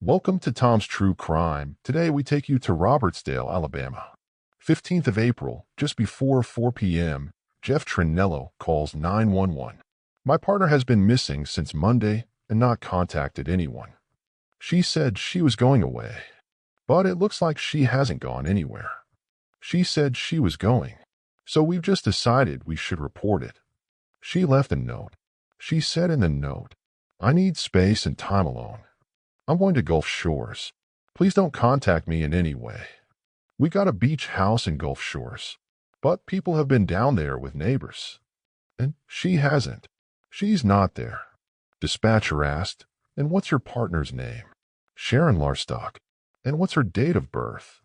Welcome to Tom's True Crime. Today we take you to Robertsdale, Alabama. 15th of April, just before 4 p.m., Jeff Trannello calls 911. My partner has been missing since Monday and not contacted anyone. She said she was going away, but it looks like she hasn't gone anywhere. She said she was going, so we've just decided we should report it. She left a note. She said in the note, "I need space and time alone. I'm going to Gulf Shores. Please don't contact me in any way. We got a beach house in Gulf Shores, but people have been down there with neighbors. And she hasn't. She's not there." Dispatcher asked, "And what's your partner's name?" "Sharon Larstock." "And what's her date of birth?"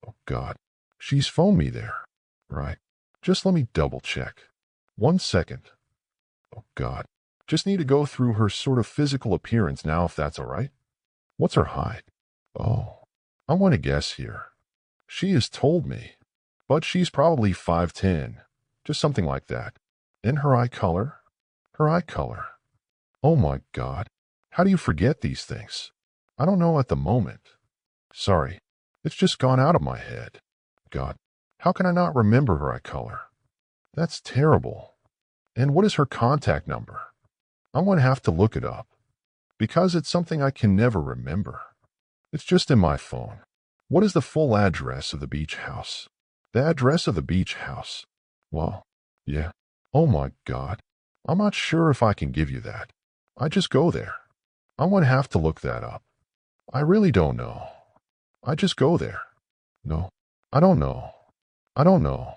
"Oh, God. She's phoned me there." "Right. Just let me double check. 1 second. Oh, God. Just need to go through her sort of physical appearance now, if that's all right." "What's her height?" "Oh, I want to guess here. She has told me, but she's probably 5'10", just something like that." "And her eye color?" "Her eye color. Oh my God. How do you forget these things?" "I don't know at the moment. Sorry. It's just gone out of my head." "God, how can I not remember her eye color? That's terrible. And what is her contact number? I'm going to have to look it up, because it's something I can never remember. It's just in my phone." "What is the full address of the beach house?" "The address of the beach house? Well, yeah. Oh my God. I'm not sure if I can give you that. I just go there. I'm going to have to look that up. I really don't know. I just go there. No, I don't know. I don't know."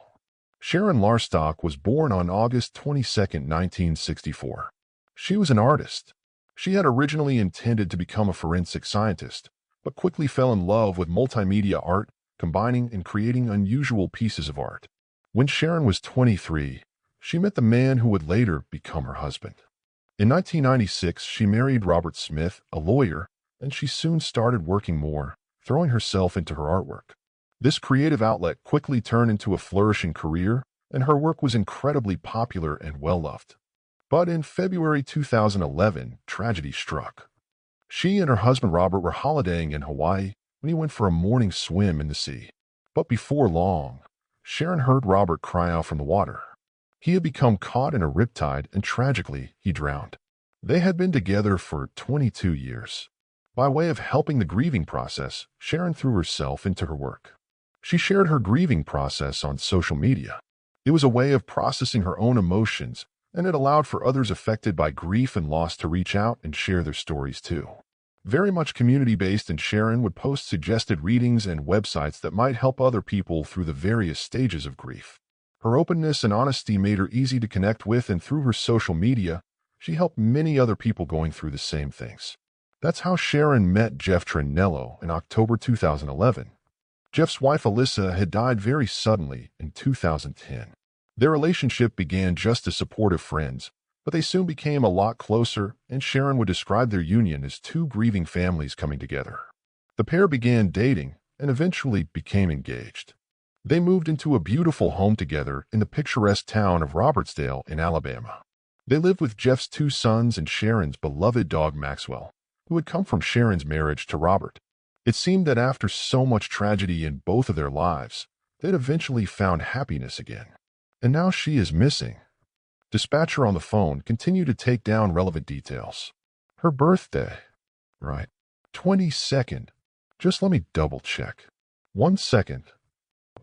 Sharon Larstock was born on August 22, 1964. She was an artist. She had originally intended to become a forensic scientist, but quickly fell in love with multimedia art, combining and creating unusual pieces of art. When Sharon was 23, she met the man who would later become her husband. In 1996, she married Robert Smith, a lawyer, and she soon started working more, throwing herself into her artwork. This creative outlet quickly turned into a flourishing career, and her work was incredibly popular and well-loved. But in February 2011, tragedy struck. She and her husband Robert were holidaying in Hawaii when he went for a morning swim in the sea. But before long, Sharon heard Robert cry out from the water. He had become caught in a riptide, and tragically, he drowned. They had been together for 22 years. By way of helping the grieving process, Sharon threw herself into her work. She shared her grieving process on social media. It was a way of processing her own emotions, and it allowed for others affected by grief and loss to reach out and share their stories too. Very much community-based, and Sharon would post suggested readings and websites that might help other people through the various stages of grief. Her openness and honesty made her easy to connect with, and through her social media, she helped many other people going through the same things. That's how Sharon met Jeff Trannello in October 2011. Jeff's wife Alyssa had died very suddenly in 2010. Their relationship began just as supportive friends, but they soon became a lot closer, and Sharon would describe their union as two grieving families coming together. The pair began dating and eventually became engaged. They moved into a beautiful home together in the picturesque town of Robertsdale in Alabama. They lived with Jeff's 2 sons and Sharon's beloved dog Maxwell, who had come from Sharon's marriage to Robert. It seemed that after so much tragedy in both of their lives, they'd eventually found happiness again. And now she is missing. Dispatcher on the phone continued to take down relevant details. Her birthday. Right. 22nd. Just let me double check. 1 second.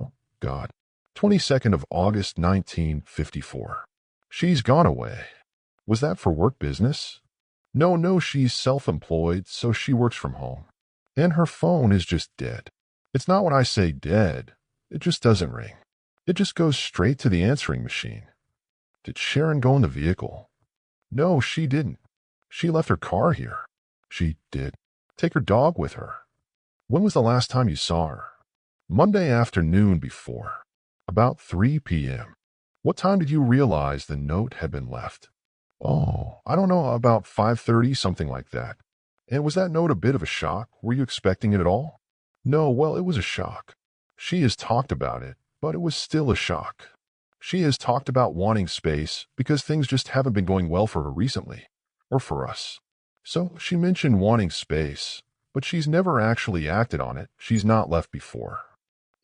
Oh, God. 22nd of August 1954. She's gone away. Was that for work business? No, she's self-employed, so she works from home. And her phone is just dead. It's not when I say dead. It just doesn't ring. It just goes straight to the answering machine. Did Sharon go in the vehicle? No, she didn't. She left her car here. She did. Take her dog with her. When was the last time you saw her? Monday afternoon before. About 3 p.m. What time did you realize the note had been left? Oh, I don't know, about 5:30, something like that. And was that note a bit of a shock? Were you expecting it at all? No, well, it was a shock. She has talked about it, but it was still a shock. She has talked about wanting space because things just haven't been going well for her recently, or for us. So she mentioned wanting space, but she's never actually acted on it. She's not left before.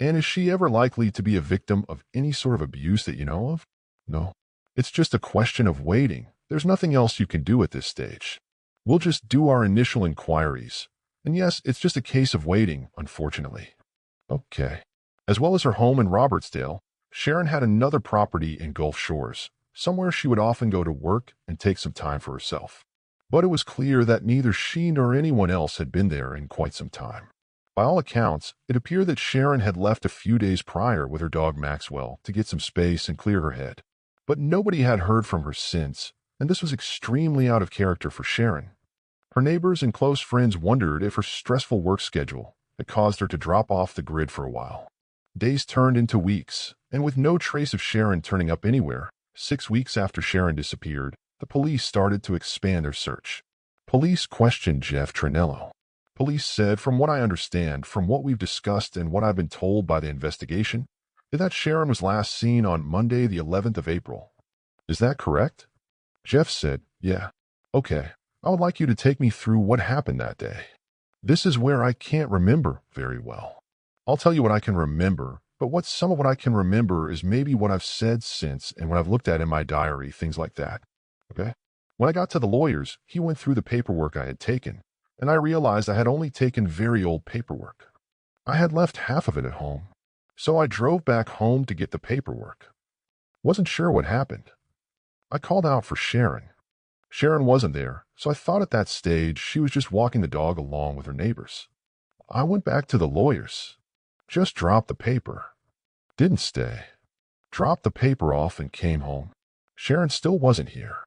And is she ever likely to be a victim of any sort of abuse that you know of? No. It's just a question of waiting. There's nothing else you can do at this stage. We'll just do our initial inquiries. And yes, it's just a case of waiting, unfortunately. Okay. As well as her home in Robertsdale, Sharon had another property in Gulf Shores, somewhere she would often go to work and take some time for herself. But it was clear that neither she nor anyone else had been there in quite some time. By all accounts, it appeared that Sharon had left a few days prior with her dog Maxwell to get some space and clear her head. But nobody had heard from her since, and this was extremely out of character for Sharon. Her neighbors and close friends wondered if her stressful work schedule had caused her to drop off the grid for a while. Days turned into weeks, and with no trace of Sharon turning up anywhere, 6 weeks after Sharon disappeared, the police started to expand their search. Police questioned Jeff Trannello. Police said, from what I understand, from what we've discussed and what I've been told by the investigation, is that Sharon was last seen on Monday the 11th of April. Is that correct? Jeff said, yeah. Okay, I would like you to take me through what happened that day. This is where I can't remember very well. I'll tell you what I can remember, but some of what I can remember is maybe what I've said since and what I've looked at in my diary, things like that. Okay? When I got to the lawyers, he went through the paperwork I had taken, and I realized I had only taken very old paperwork. I had left half of it at home, so I drove back home to get the paperwork. Wasn't sure what happened. I called out for Sharon. Sharon wasn't there, so I thought at that stage she was just walking the dog along with her neighbors. I went back to the lawyers. Just dropped the paper. Didn't stay. Dropped the paper off and came home. Sharon still wasn't here.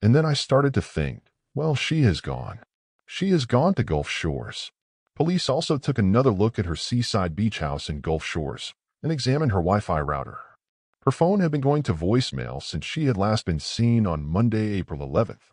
And then I started to think, well, she has gone. She has gone to Gulf Shores. Police also took another look at her seaside beach house in Gulf Shores and examined her Wi-Fi router. Her phone had been going to voicemail since she had last been seen on Monday, April 11th.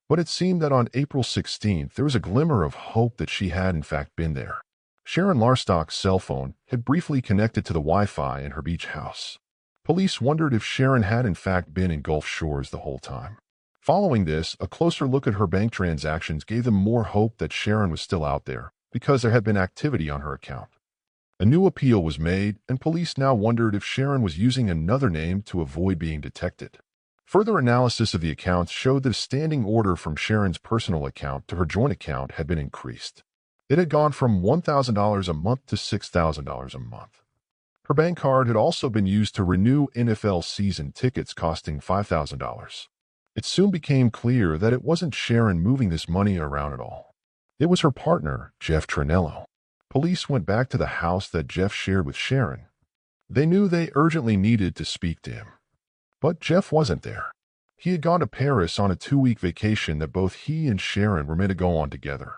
But it seemed that on April 16th, there was a glimmer of hope that she had in fact been there. Sharon Larstock's cell phone had briefly connected to the Wi-Fi in her beach house. Police wondered if Sharon had in fact been in Gulf Shores the whole time. Following this, a closer look at her bank transactions gave them more hope that Sharon was still out there, because there had been activity on her account. A new appeal was made, and police now wondered if Sharon was using another name to avoid being detected. Further analysis of the accounts showed that a standing order from Sharon's personal account to her joint account had been increased. It had gone from $1,000 a month to $6,000 a month. Her bank card had also been used to renew NFL season tickets costing $5,000. It soon became clear that it wasn't Sharon moving this money around at all. It was her partner, Jeff Trannello. Police went back to the house that Jeff shared with Sharon. They knew they urgently needed to speak to him. But Jeff wasn't there. He had gone to Paris on a 2-week vacation that both he and Sharon were meant to go on together.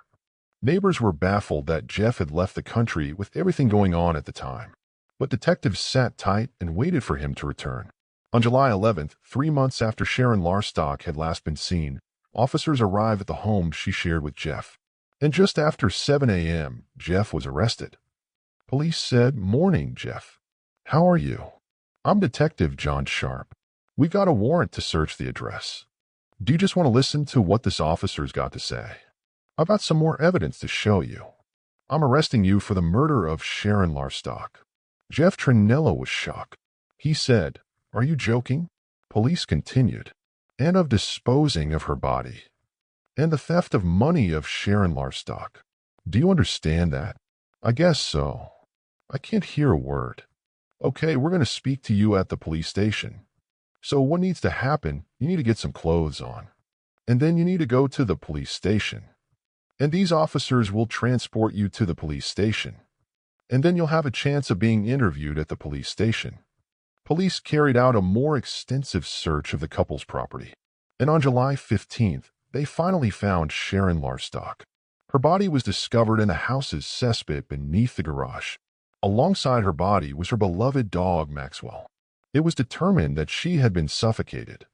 Neighbors were baffled that Jeff had left the country with everything going on at the time. But detectives sat tight and waited for him to return. On July 11th, 3 months after Sharon Larstock had last been seen, officers arrived at the home she shared with Jeff. And just after 7 a.m., Jeff was arrested. Police said, "Morning, Jeff. How are you? I'm Detective John Sharp. We got a warrant to search the address. Do you just want to listen to what this officer's got to say? I've got some more evidence to show you. I'm arresting you for the murder of Sharon Larstock." Jeff Trannello was shocked. He said, "Are you joking?" Police continued, "And of disposing of her body. And the theft of money of Sharon Larstock. Do you understand that?" "I guess so. I can't hear a word." "Okay, we're going to speak to you at the police station. So what needs to happen, you need to get some clothes on. And then you need to go to the police station. And these officers will transport you to the police station. And then you'll have a chance of being interviewed at the police station." Police carried out a more extensive search of the couple's property. And on July 15th, they finally found Sharon Larstock. Her body was discovered in the house's cesspit beneath the garage. Alongside her body was her beloved dog, Maxwell. It was determined that she had been suffocated,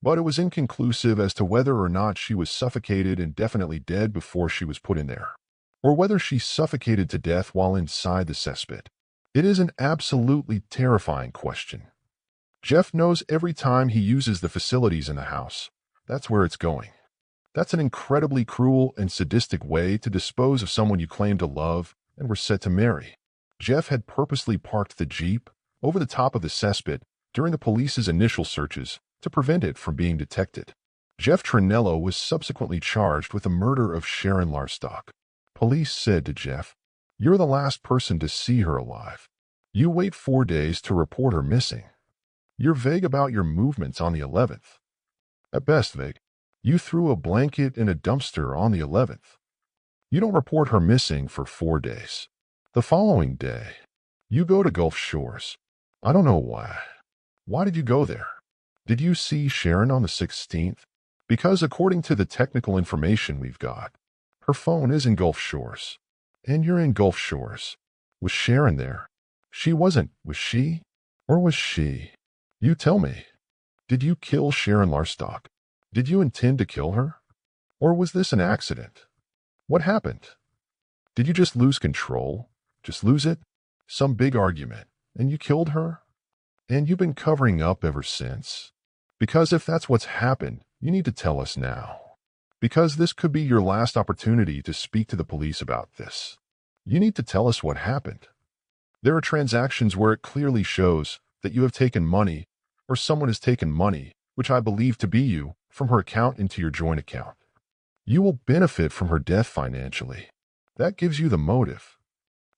but it was inconclusive as to whether or not she was suffocated and definitely dead before she was put in there, or whether she suffocated to death while inside the cesspit. It is an absolutely terrifying question. Jeff knows every time he uses the facilities in the house, that's where it's going. That's an incredibly cruel and sadistic way to dispose of someone you claim to love and were set to marry. Jeff had purposely parked the Jeep over the top of the cesspit during the police's initial searches to prevent it from being detected. Jeff Trannello was subsequently charged with the murder of Sharon Larstock. Police said to Jeff, "You're the last person to see her alive. You wait 4 days to report her missing. You're vague about your movements on the 11th. At best vague. You threw a blanket in a dumpster on the 11th. You don't report her missing for 4 days. The following day, you go to Gulf Shores. I don't know why. Why did you go there? Did you see Sharon on the 16th? Because according to the technical information we've got, her phone is in Gulf Shores. And you're in Gulf Shores. Was Sharon there? She wasn't, was she? Or was she? You tell me. Did you kill Sharon Larstock? Did you intend to kill her? Or was this an accident? What happened? Did you just lose control? Just lose it? Some big argument, and you killed her? And you've been covering up ever since? Because if that's what's happened, you need to tell us now. Because this could be your last opportunity to speak to the police about this. You need to tell us what happened. There are transactions where it clearly shows that you have taken money, or someone has taken money, which I believe to be you, from her account into your joint account. You will benefit from her death financially. That gives you the motive.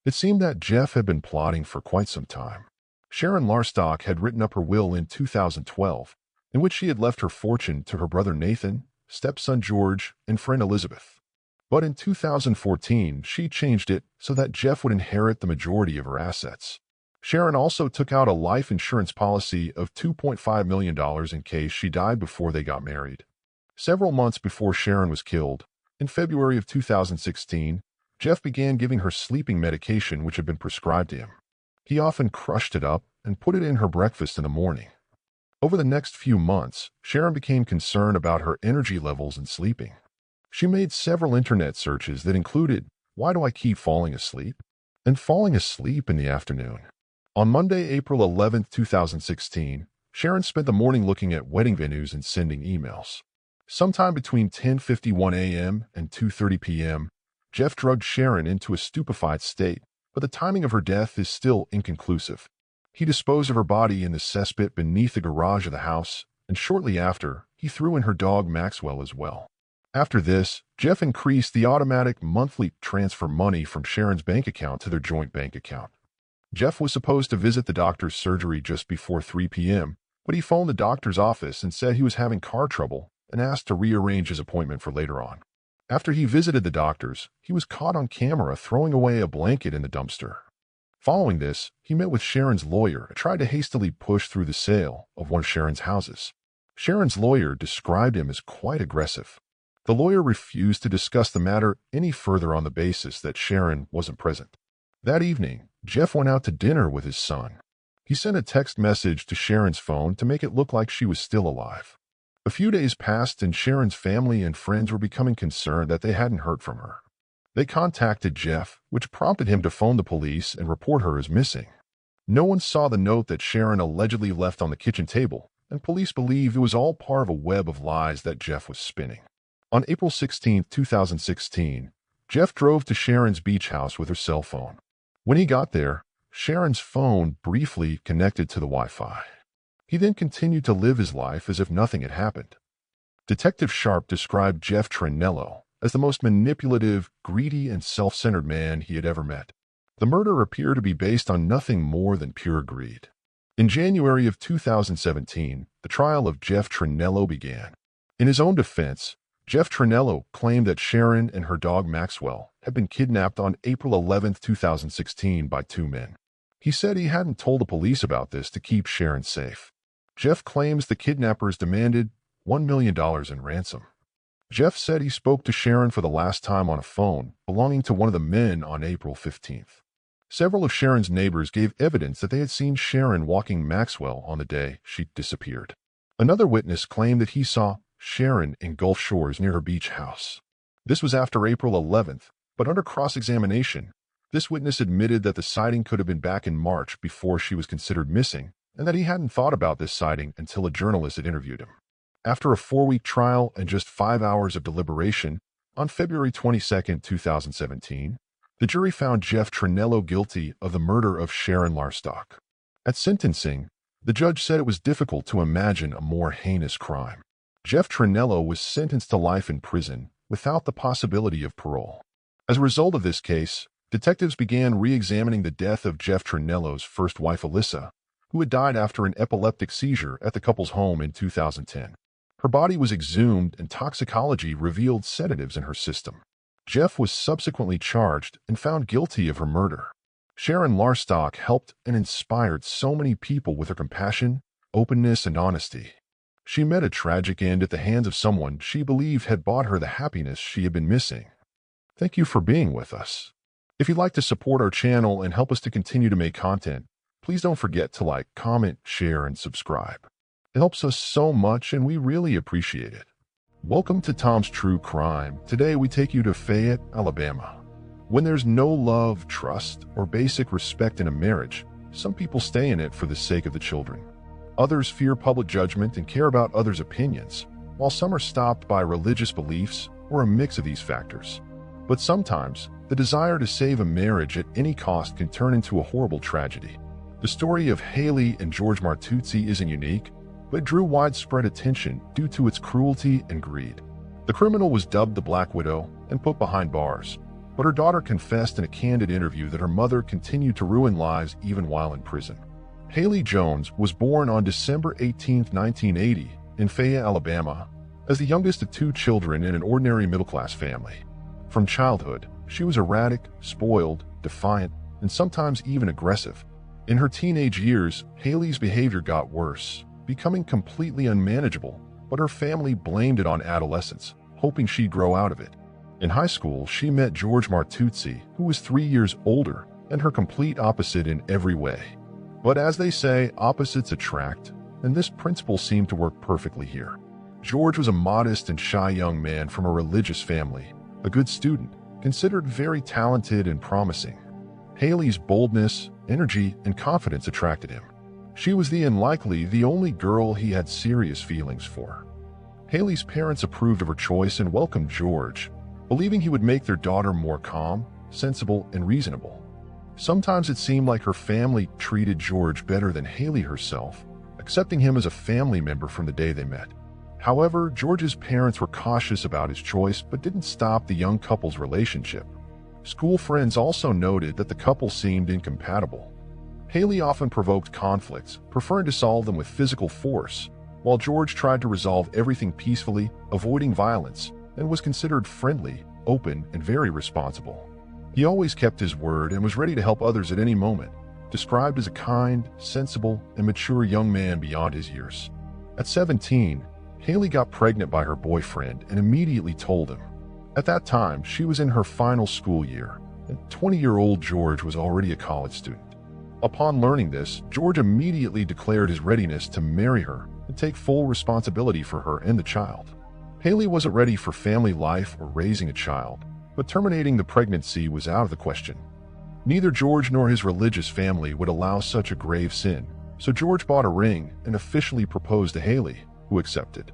It seemed that Jeff had been plotting for quite some time. Sharon Larstock had written up her will in 2012, in which she had left her fortune to her brother Nathan, stepson George, and friend Elizabeth. But in 2014, she changed it so that Jeff would inherit the majority of her assets. Sharon also took out a life insurance policy of $2.5 million in case she died before they got married. Several months before Sharon was killed, in February of 2016, Jeff began giving her sleeping medication which had been prescribed to him. He often crushed it up and put it in her breakfast in the morning. Over the next few months, Sharon became concerned about her energy levels and sleeping. She made several internet searches that included, "Why do I keep falling asleep?" and "falling asleep in the afternoon." On Monday, April 11, 2016, Sharon spent the morning looking at wedding venues and sending emails. Sometime between 10:51 a.m. and 2:30 p.m., Jeff drugged Sharon into a stupefied state, but the timing of her death is still inconclusive. He disposed of her body in the cesspit beneath the garage of the house, and shortly after, he threw in her dog Maxwell as well. After this, Jeff increased the automatic monthly transfer money from Sharon's bank account to their joint bank account. Jeff was supposed to visit the doctor's surgery just before 3 p.m., but he phoned the doctor's office and said he was having car trouble and asked to rearrange his appointment for later on. After he visited the doctor's, he was caught on camera throwing away a blanket in the dumpster. Following this, he met with Sharon's lawyer and tried to hastily push through the sale of one of Sharon's houses. Sharon's lawyer described him as quite aggressive. The lawyer refused to discuss the matter any further on the basis that Sharon wasn't present. That evening, Jeff went out to dinner with his son. He sent a text message to Sharon's phone to make it look like she was still alive. A few days passed and Sharon's family and friends were becoming concerned that they hadn't heard from her. They contacted Jeff, which prompted him to phone the police and report her as missing. No one saw the note that Sharon allegedly left on the kitchen table, and police believe it was all part of a web of lies that Jeff was spinning. On April 16, 2016, Jeff drove to Sharon's beach house with her cell phone. When he got there, Sharon's phone briefly connected to the Wi-Fi. He then continued to live his life as if nothing had happened. Detective Sharp described Jeff Trannello as the most manipulative, greedy, and self-centered man he had ever met. The murder appeared to be based on nothing more than pure greed. In January of 2017, the trial of Jeff Trannello began. In his own defense, Jeff Trannello claimed that Sharon and her dog Maxwell had been kidnapped on April 11, 2016 by two men. He said he hadn't told the police about this to keep Sharon safe. Jeff claims the kidnappers demanded $1 million in ransom. Jeff said he spoke to Sharon for the last time on a phone belonging to one of the men on April 15th. Several of Sharon's neighbors gave evidence that they had seen Sharon walking Maxwell on the day she disappeared. Another witness claimed that he saw Sharon in Gulf Shores near her beach house. This was after April 11th, but under cross-examination, this witness admitted that the sighting could have been back in March before she was considered missing, and that he hadn't thought about this sighting until a journalist had interviewed him. After a 4-week trial and just 5 hours of deliberation, on February 22, 2017, the jury found Jeff Trannello guilty of the murder of Sharon Larstock. At sentencing, the judge said it was difficult to imagine a more heinous crime. Jeff Trannello was sentenced to life in prison without the possibility of parole. As a result of this case, detectives began re-examining the death of Jeff Trannello's first wife, Alyssa, who had died after an epileptic seizure at the couple's home in 2010. Her body was exhumed and toxicology revealed sedatives in her system. Jeff was subsequently charged and found guilty of her murder. Sharon Larstock helped and inspired so many people with her compassion, openness, and honesty. She met a tragic end at the hands of someone she believed had brought her the happiness she had been missing. Thank you for being with us. If you'd like to support our channel and help us to continue to make content, please don't forget to like, comment, share, and subscribe. It helps us so much and we really appreciate it. Welcome to Tom's True Crime. Today we take you to Fayette, Alabama. When there's no love, trust, or basic respect in a marriage, some people stay in it for the sake of the children. Others fear public judgment and care about others' opinions, while some are stopped by religious beliefs or a mix of these factors. But sometimes, the desire to save a marriage at any cost can turn into a horrible tragedy. The story of Haley and George Martuzzi isn't unique, but drew widespread attention due to its cruelty and greed. The criminal was dubbed the Black Widow and put behind bars, but her daughter confessed in a candid interview that her mother continued to ruin lives even while in prison. Haley Jones was born on December 18, 1980, in Fayette, Alabama, as the youngest of 2 children in an ordinary middle-class family. From childhood, she was erratic, spoiled, defiant, and sometimes even aggressive. In her teenage years, Haley's behavior got worse, becoming completely unmanageable, but her family blamed it on adolescence, hoping she'd grow out of it. In high school, she met George Martuzzi, who was 3 years older and her complete opposite in every way. But as they say, opposites attract, and this principle seemed to work perfectly here. George was a modest and shy young man from a religious family, a good student, considered very talented and promising. Haley's boldness, energy, and confidence attracted him. She was likely the only girl he had serious feelings for. Haley's parents approved of her choice and welcomed George, believing he would make their daughter more calm, sensible, and reasonable. Sometimes it seemed like her family treated George better than Haley herself, accepting him as a family member from the day they met. However, George's parents were cautious about his choice but didn't stop the young couple's relationship. School friends also noted that the couple seemed incompatible. Haley often provoked conflicts, preferring to solve them with physical force, while George tried to resolve everything peacefully, avoiding violence, and was considered friendly, open, and very responsible. He always kept his word and was ready to help others at any moment, described as a kind, sensible, and mature young man beyond his years. At 17, Haley got pregnant by her boyfriend and immediately told him. At that time, she was in her final school year, and 20-year-old George was already a college student. Upon learning this, George immediately declared his readiness to marry her and take full responsibility for her and the child. Haley wasn't ready for family life or raising a child, but terminating the pregnancy was out of the question. Neither George nor his religious family would allow such a grave sin, so George bought a ring and officially proposed to Haley, who accepted.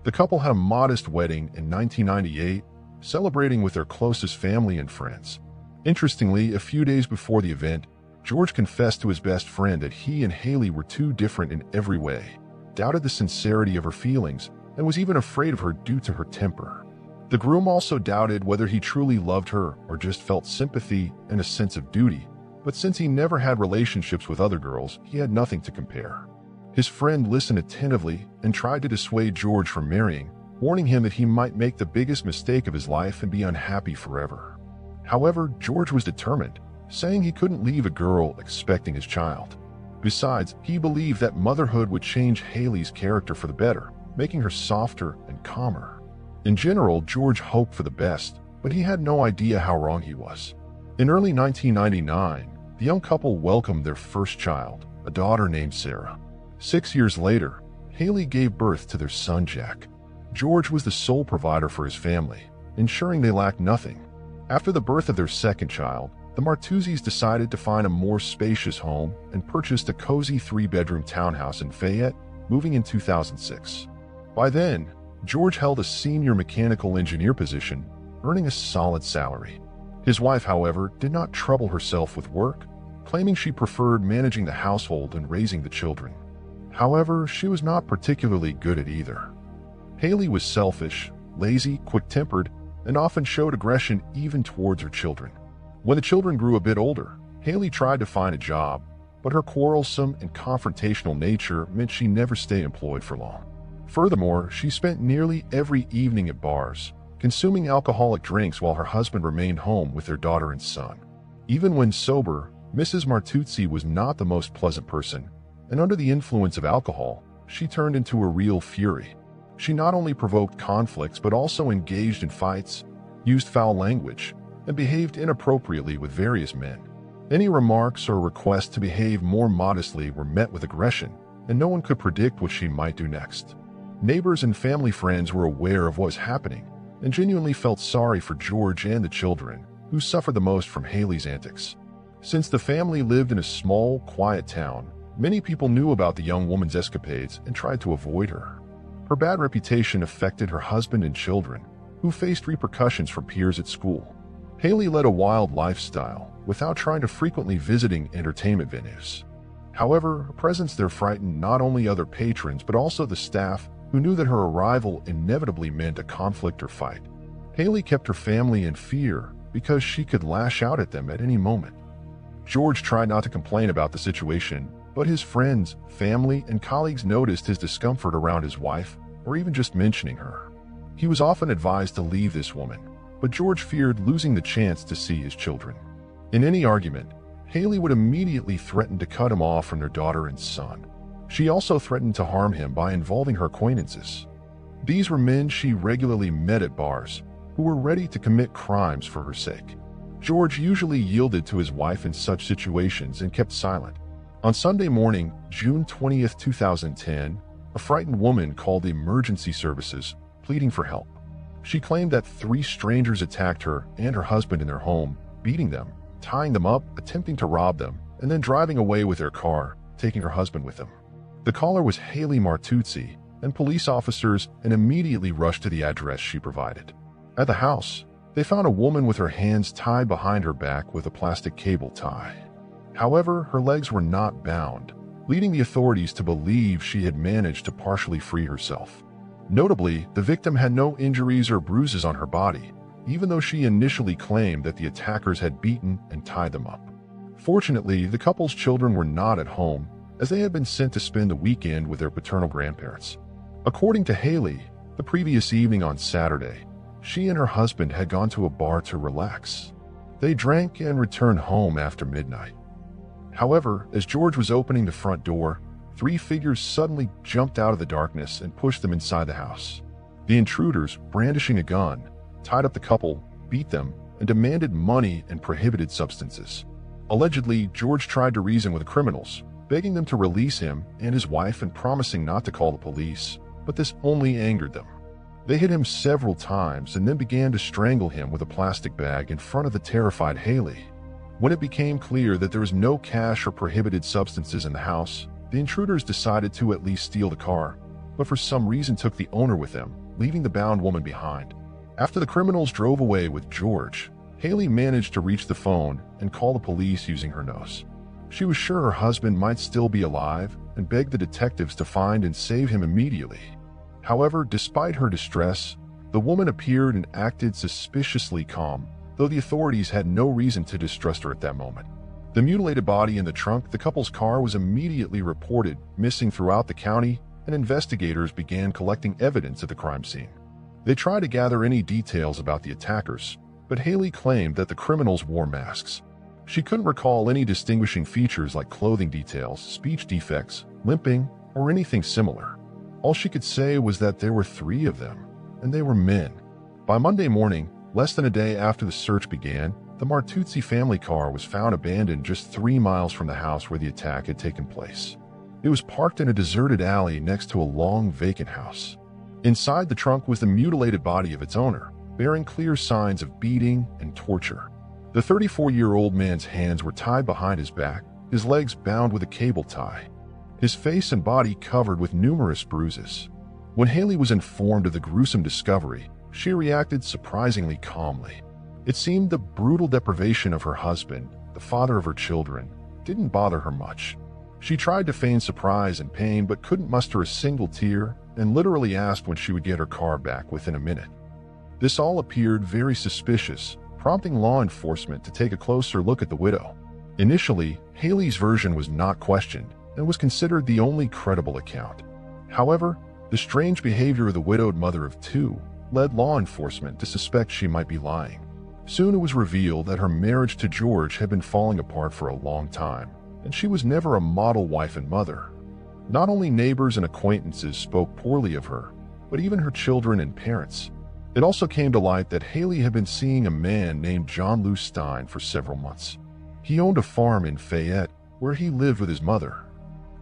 The couple had a modest wedding in 1998, celebrating with their closest family and friends. Interestingly, a few days before the event, George confessed to his best friend that he and Haley were too different in every way, doubted the sincerity of her feelings, and was even afraid of her due to her temper. The groom also doubted whether he truly loved her or just felt sympathy and a sense of duty, but since he never had relationships with other girls, he had nothing to compare. His friend listened attentively and tried to dissuade George from marrying, warning him that he might make the biggest mistake of his life and be unhappy forever. However, George was determined, saying he couldn't leave a girl expecting his child. Besides, he believed that motherhood would change Haley's character for the better, making her softer and calmer. In general, George hoped for the best, but he had no idea how wrong he was. In early 1999, the young couple welcomed their first child, a daughter named Sarah. 6 years later, Haley gave birth to their son Jack. George was the sole provider for his family, ensuring they lacked nothing. After the birth of their second child, the Martuzzis decided to find a more spacious home and purchased a cozy 3-bedroom townhouse in Fayette, moving in 2006. By then, George held a senior mechanical engineer position, earning a solid salary. His wife, however, did not trouble herself with work, claiming she preferred managing the household and raising the children. However, she was not particularly good at either. Haley was selfish, lazy, quick-tempered, and often showed aggression even towards her children. When the children grew a bit older, Haley tried to find a job, but her quarrelsome and confrontational nature meant she never stayed employed for long. Furthermore, she spent nearly every evening at bars, consuming alcoholic drinks while her husband remained home with their daughter and son. Even when sober, Mrs. Martuzzi was not the most pleasant person, and under the influence of alcohol, she turned into a real fury. She not only provoked conflicts but also engaged in fights, used foul language, and behaved inappropriately with various men. Any remarks or requests to behave more modestly were met with aggression, and no one could predict what she might do next. Neighbors and family friends were aware of what was happening and genuinely felt sorry for George and the children, who suffered the most from Haley's antics. Since the family lived in a small, quiet town, many people knew about the young woman's escapades and tried to avoid her. Her bad reputation affected her husband and children, who faced repercussions from peers at school. Haley led a wild lifestyle, without trying to frequently visiting entertainment venues. However, her presence there frightened not only other patrons but also the staff, who knew that her arrival inevitably meant a conflict or fight. Haley kept her family in fear because she could lash out at them at any moment. George tried not to complain about the situation, but his friends, family, and colleagues noticed his discomfort around his wife, or even just mentioning her. He was often advised to leave this woman, but George feared losing the chance to see his children. In any argument, Haley would immediately threaten to cut him off from their daughter and son. She also threatened to harm him by involving her acquaintances. These were men she regularly met at bars, who were ready to commit crimes for her sake. George usually yielded to his wife in such situations and kept silent. On Sunday morning, June 20th, 2010, a frightened woman called the emergency services, pleading for help. She claimed that 3 strangers attacked her and her husband in their home, beating them, tying them up, attempting to rob them, and then driving away with their car, taking her husband with them. The caller was Haley Martuzzi, and police officers immediately rushed to the address she provided. At the house, they found a woman with her hands tied behind her back with a plastic cable tie. However, her legs were not bound, leading the authorities to believe she had managed to partially free herself. Notably, the victim had no injuries or bruises on her body, even though she initially claimed that the attackers had beaten and tied them up. Fortunately, the couple's children were not at home, as they had been sent to spend the weekend with their paternal grandparents. According to Haley, the previous evening on Saturday, she and her husband had gone to a bar to relax. They drank and returned home after midnight. However, as George was opening the front door, 3 figures suddenly jumped out of the darkness and pushed them inside the house. The intruders, brandishing a gun, tied up the couple, beat them, and demanded money and prohibited substances. Allegedly, George tried to reason with the criminals, begging them to release him and his wife and promising not to call the police, but this only angered them. They hit him several times and then began to strangle him with a plastic bag in front of the terrified Haley. When it became clear that there was no cash or prohibited substances in the house, the intruders decided to at least steal the car, but for some reason took the owner with them, leaving the bound woman behind. After the criminals drove away with George, Haley managed to reach the phone and call the police using her nose. She was sure her husband might still be alive and begged the detectives to find and save him immediately. However, despite her distress, the woman appeared and acted suspiciously calm, though the authorities had no reason to distrust her at that moment. The mutilated body in the trunk of the couple's car was immediately reported missing throughout the county, and investigators began collecting evidence at the crime scene. They tried to gather any details about the attackers, but Haley claimed that the criminals wore masks. She couldn't recall any distinguishing features like clothing details, speech defects, limping, or anything similar. All she could say was that there were 3 of them, and they were men. By Monday morning, less than a day after the search began, the Martuzzi family car was found abandoned just 3 miles from the house where the attack had taken place. It was parked in a deserted alley next to a long vacant house. Inside the trunk was the mutilated body of its owner, bearing clear signs of beating and torture. The 34-year-old man's hands were tied behind his back, his legs bound with a cable tie, his face and body covered with numerous bruises. When Haley was informed of the gruesome discovery, she reacted surprisingly calmly. It seemed the brutal deprivation of her husband, the father of her children, didn't bother her much. She tried to feign surprise and pain but couldn't muster a single tear and literally asked when she would get her car back within a minute. This all appeared very suspicious, prompting law enforcement to take a closer look at the widow. Initially, Haley's version was not questioned and was considered the only credible account. However, the strange behavior of the widowed mother of two led law enforcement to suspect she might be lying. Soon it was revealed that her marriage to George had been falling apart for a long time, and she was never a model wife and mother. Not only neighbors and acquaintances spoke poorly of her, but even her children and parents. It also came to light that Haley had been seeing a man named John Lou Stein for several months. He owned a farm in Fayette, where he lived with his mother.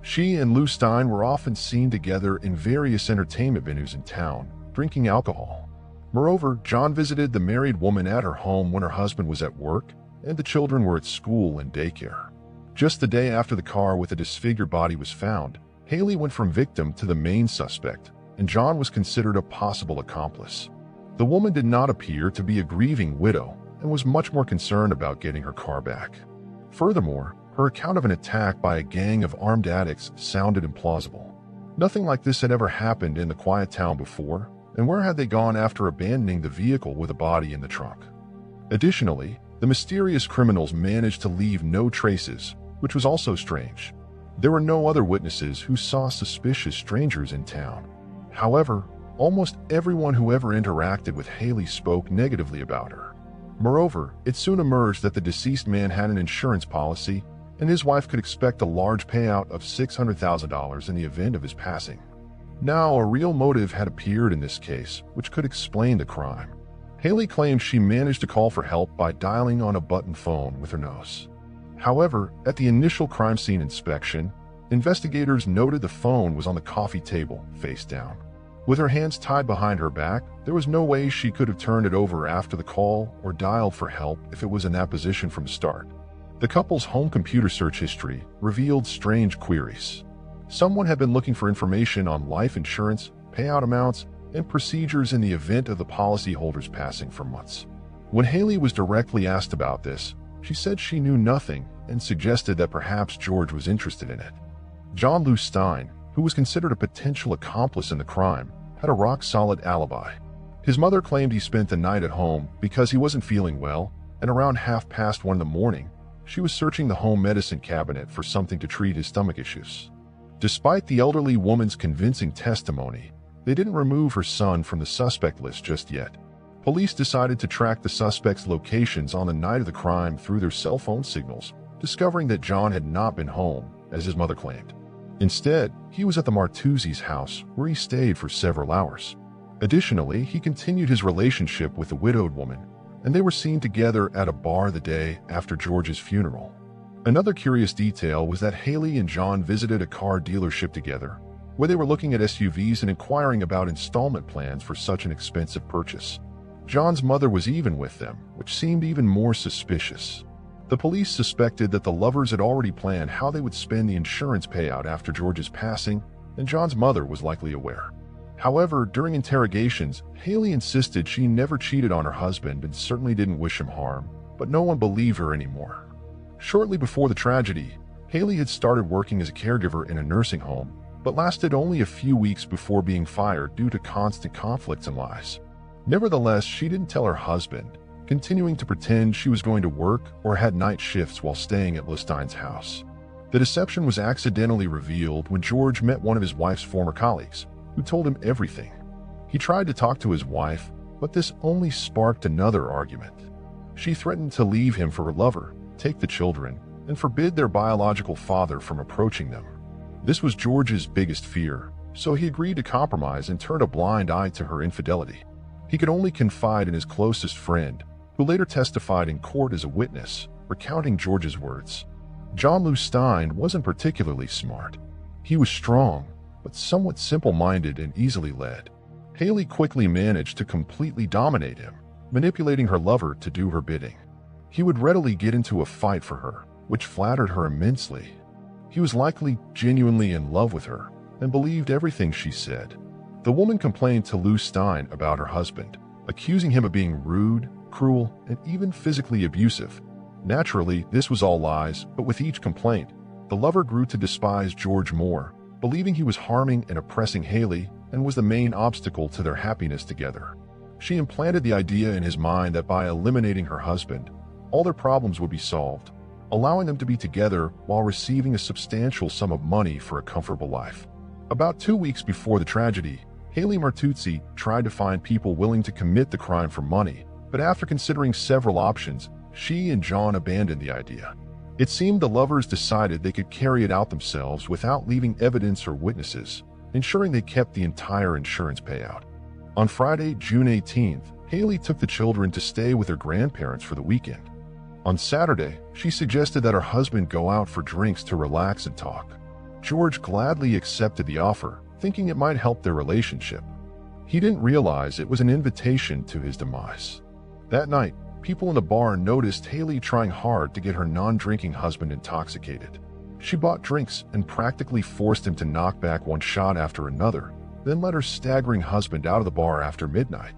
She and Lou Stein were often seen together in various entertainment venues in town, drinking alcohol. Moreover, John visited the married woman at her home when her husband was at work and the children were at school and daycare. Just the day after the car with a disfigured body was found, Haley went from victim to the main suspect, and John was considered a possible accomplice. The woman did not appear to be a grieving widow and was much more concerned about getting her car back. Furthermore, her account of an attack by a gang of armed addicts sounded implausible. Nothing like this had ever happened in the quiet town before, and where had they gone after abandoning the vehicle with a body in the trunk? Additionally, the mysterious criminals managed to leave no traces, which was also strange. There were no other witnesses who saw suspicious strangers in town. However, almost everyone who ever interacted with Haley spoke negatively about her. Moreover, it soon emerged that the deceased man had an insurance policy, and his wife could expect a large payout of $600,000 in the event of his passing. Now, a real motive had appeared in this case, which could explain the crime. Haley claimed she managed to call for help by dialing on a button phone with her nose. However, at the initial crime scene inspection, investigators noted the phone was on the coffee table, face down. With her hands tied behind her back, there was no way she could have turned it over after the call or dialed for help if it was in that position from the start. The couple's home computer search history revealed strange queries. Someone had been looking for information on life insurance, payout amounts, and procedures in the event of the policyholder's passing for months. When Haley was directly asked about this, she said she knew nothing and suggested that perhaps George was interested in it. John Lou Stein, who was considered a potential accomplice in the crime, had a rock-solid alibi. His mother claimed he spent the night at home because he wasn't feeling well, and around 1:30 in the morning, she was searching the home medicine cabinet for something to treat his stomach issues. Despite the elderly woman's convincing testimony, they didn't remove her son from the suspect list just yet. Police decided to track the suspect's locations on the night of the crime through their cell phone signals, discovering that John had not been home, as his mother claimed. Instead, he was at the Martuzzi's house, where he stayed for several hours. Additionally, he continued his relationship with the widowed woman, and they were seen together at a bar the day after George's funeral. Another curious detail was that Haley and John visited a car dealership together, where they were looking at SUVs and inquiring about installment plans for such an expensive purchase. John's mother was even with them, which seemed even more suspicious. The police suspected that the lovers had already planned how they would spend the insurance payout after George's passing, and John's mother was likely aware. However, during interrogations, Haley insisted she never cheated on her husband and certainly didn't wish him harm, but no one believed her anymore. Shortly before the tragedy, Haley had started working as a caregiver in a nursing home, but lasted only a few weeks before being fired due to constant conflicts and lies. Nevertheless, she didn't tell her husband, continuing to pretend she was going to work or had night shifts while staying at Stein's house. The deception was accidentally revealed when George met one of his wife's former colleagues, who told him everything. He tried to talk to his wife, but this only sparked another argument. She threatened to leave him for her lover, take the children, and forbid their biological father from approaching them. This was George's biggest fear, so he agreed to compromise and turned a blind eye to her infidelity. He could only confide in his closest friend, who later testified in court as a witness, recounting George's words. John Lou Stein wasn't particularly smart. He was strong, but somewhat simple-minded and easily led. Haley quickly managed to completely dominate him, manipulating her lover to do her bidding. He would readily get into a fight for her, which flattered her immensely. He was likely genuinely in love with her and believed everything she said. The woman complained to Lou Stein about her husband, accusing him of being rude, cruel, and even physically abusive. Naturally, this was all lies, but with each complaint, the lover grew to despise George more, believing he was harming and oppressing Haley and was the main obstacle to their happiness together. She implanted the idea in his mind that by eliminating her husband, all their problems would be solved, allowing them to be together while receiving a substantial sum of money for a comfortable life. About 2 weeks before the tragedy, Haley Martuzzi tried to find people willing to commit the crime for money, but after considering several options, she and John abandoned the idea. It seemed the lovers decided they could carry it out themselves without leaving evidence or witnesses, ensuring they kept the entire insurance payout. On Friday, June 18th, Haley took the children to stay with her grandparents for the weekend. On Saturday, she suggested that her husband go out for drinks to relax and talk. George gladly accepted the offer, thinking it might help their relationship. He didn't realize it was an invitation to his demise. That night, people in the bar noticed Haley trying hard to get her non-drinking husband intoxicated. She bought drinks and practically forced him to knock back one shot after another, then let her staggering husband out of the bar after midnight.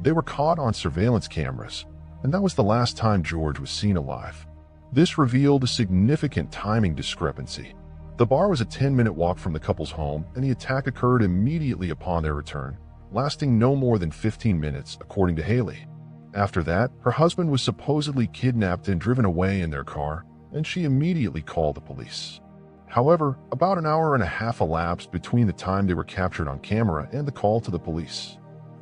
They were caught on surveillance cameras, and that was the last time George was seen alive. This revealed a significant timing discrepancy. The bar was a 10-minute walk from the couple's home, and the attack occurred immediately upon their return, lasting no more than 15 minutes, according to Haley. After that, her husband was supposedly kidnapped and driven away in their car, and she immediately called the police. However, about an hour and a half elapsed between the time they were captured on camera and the call to the police.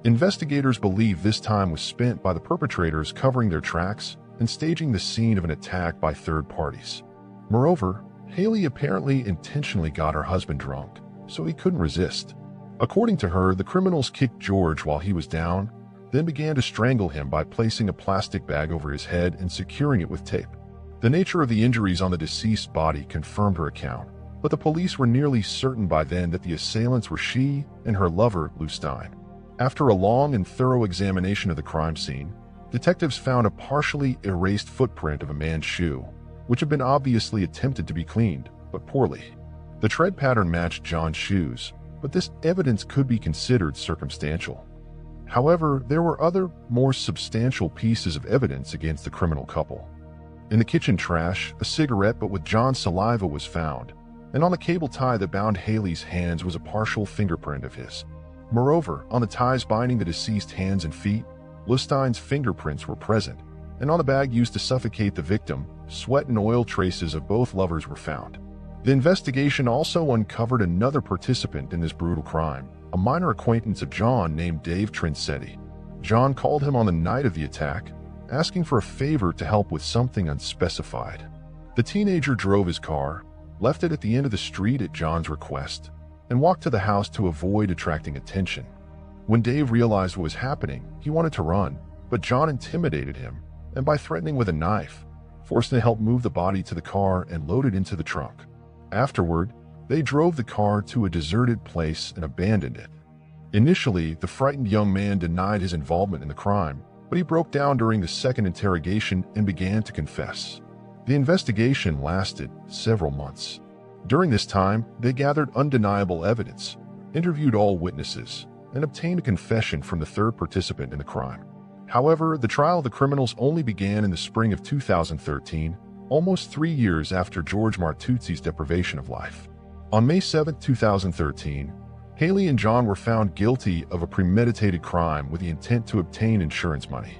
Investigators believe this time was spent by the perpetrators covering their tracks and staging the scene of an attack by third parties. Moreover, Haley apparently intentionally got her husband drunk, so he couldn't resist. According to her, the criminals kicked George while he was down, then began to strangle him by placing a plastic bag over his head and securing it with tape. The nature of the injuries on the deceased body confirmed her account, but the police were nearly certain by then that the assailants were she and her lover, Lou Stein. After a long and thorough examination of the crime scene, detectives found a partially erased footprint of a man's shoe, which had been obviously attempted to be cleaned, but poorly. The tread pattern matched John's shoes, but this evidence could be considered circumstantial. However, there were other, more substantial pieces of evidence against the criminal couple. In the kitchen trash, a cigarette but with John's saliva was found, and on the cable tie that bound Haley's hands was a partial fingerprint of his. Moreover, on the ties binding the deceased hands and feet, Lou Stein's fingerprints were present, and on the bag used to suffocate the victim, sweat and oil traces of both lovers were found. The investigation also uncovered another participant in this brutal crime, a minor acquaintance of John named Dave Trinsetti. John called him on the night of the attack, asking for a favor to help with something unspecified. The teenager drove his car, left it at the end of the street at John's request, and walked to the house to avoid attracting attention. When Dave realized what was happening, he wanted to run, but John intimidated him, and by threatening with a knife, forced him to help move the body to the car and load it into the trunk. Afterward, they drove the car to a deserted place and abandoned it. Initially, the frightened young man denied his involvement in the crime, but he broke down during the second interrogation and began to confess. The investigation lasted several months. During this time, they gathered undeniable evidence, interviewed all witnesses, and obtained a confession from the third participant in the crime. However, the trial of the criminals only began in the spring of 2013, almost 3 years after George Martuzzi's deprivation of life. On May 7, 2013, Haley and John were found guilty of a premeditated crime with the intent to obtain insurance money.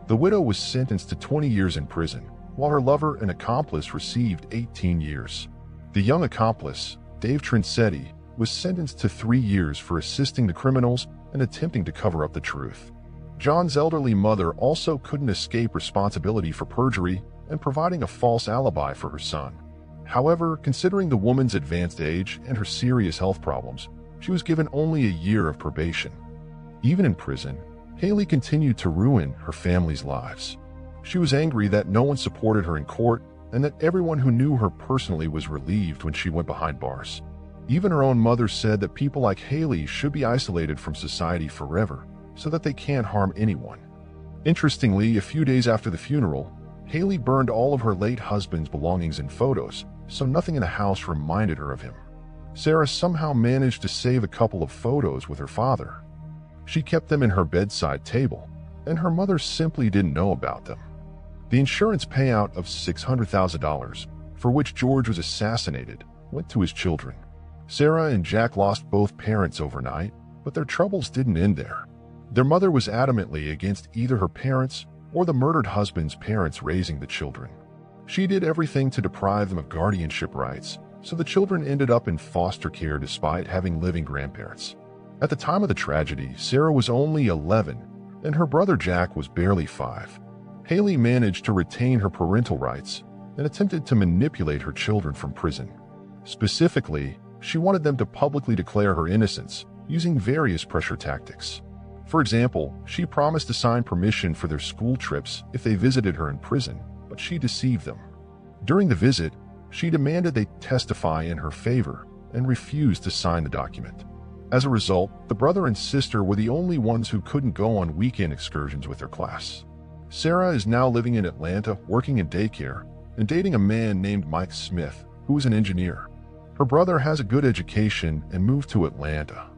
The widow was sentenced to 20 years in prison, while her lover and accomplice received 18 years. The young accomplice, Dave Trinsetti, was sentenced to 3 years for assisting the criminals and attempting to cover up the truth. John's elderly mother also couldn't escape responsibility for perjury and providing a false alibi for her son. However, considering the woman's advanced age and her serious health problems, she was given only a year of probation. Even in prison, Haley continued to ruin her family's lives. She was angry that no one supported her in court and that everyone who knew her personally was relieved when she went behind bars. Even her own mother said that people like Haley should be isolated from society forever so that they can't harm anyone. Interestingly, a few days after the funeral, Haley burned all of her late husband's belongings and photos, so nothing in the house reminded her of him. Sarah somehow managed to save a couple of photos with her father. She kept them in her bedside table, and her mother simply didn't know about them. The insurance payout of $600,000, for which George was assassinated, went to his children. Sarah and Jack lost both parents overnight, but their troubles didn't end there. Their mother was adamantly against either her parents or the murdered husband's parents raising the children. She did everything to deprive them of guardianship rights, so the children ended up in foster care despite having living grandparents. At the time of the tragedy, Sarah was only 11, and her brother Jack was barely 5. Haley managed to retain her parental rights and attempted to manipulate her children from prison. Specifically, she wanted them to publicly declare her innocence using various pressure tactics. For example, she promised to sign permission for their school trips if they visited her in prison, but she deceived them. During the visit, she demanded they testify in her favor and refused to sign the document. As a result, the brother and sister were the only ones who couldn't go on weekend excursions with their class. Sarah is now living in Atlanta, working in daycare, and dating a man named Mike Smith, who is an engineer. Her brother has a good education and moved to Atlanta.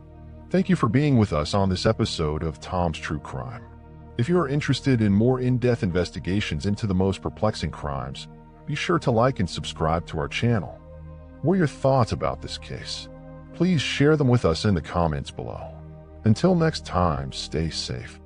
Thank you for being with us on this episode of Tom's True Crime. If you are interested in more in-depth investigations into the most perplexing crimes, be sure to like and subscribe to our channel. What are your thoughts about this case? Please share them with us in the comments below. Until next time, stay safe.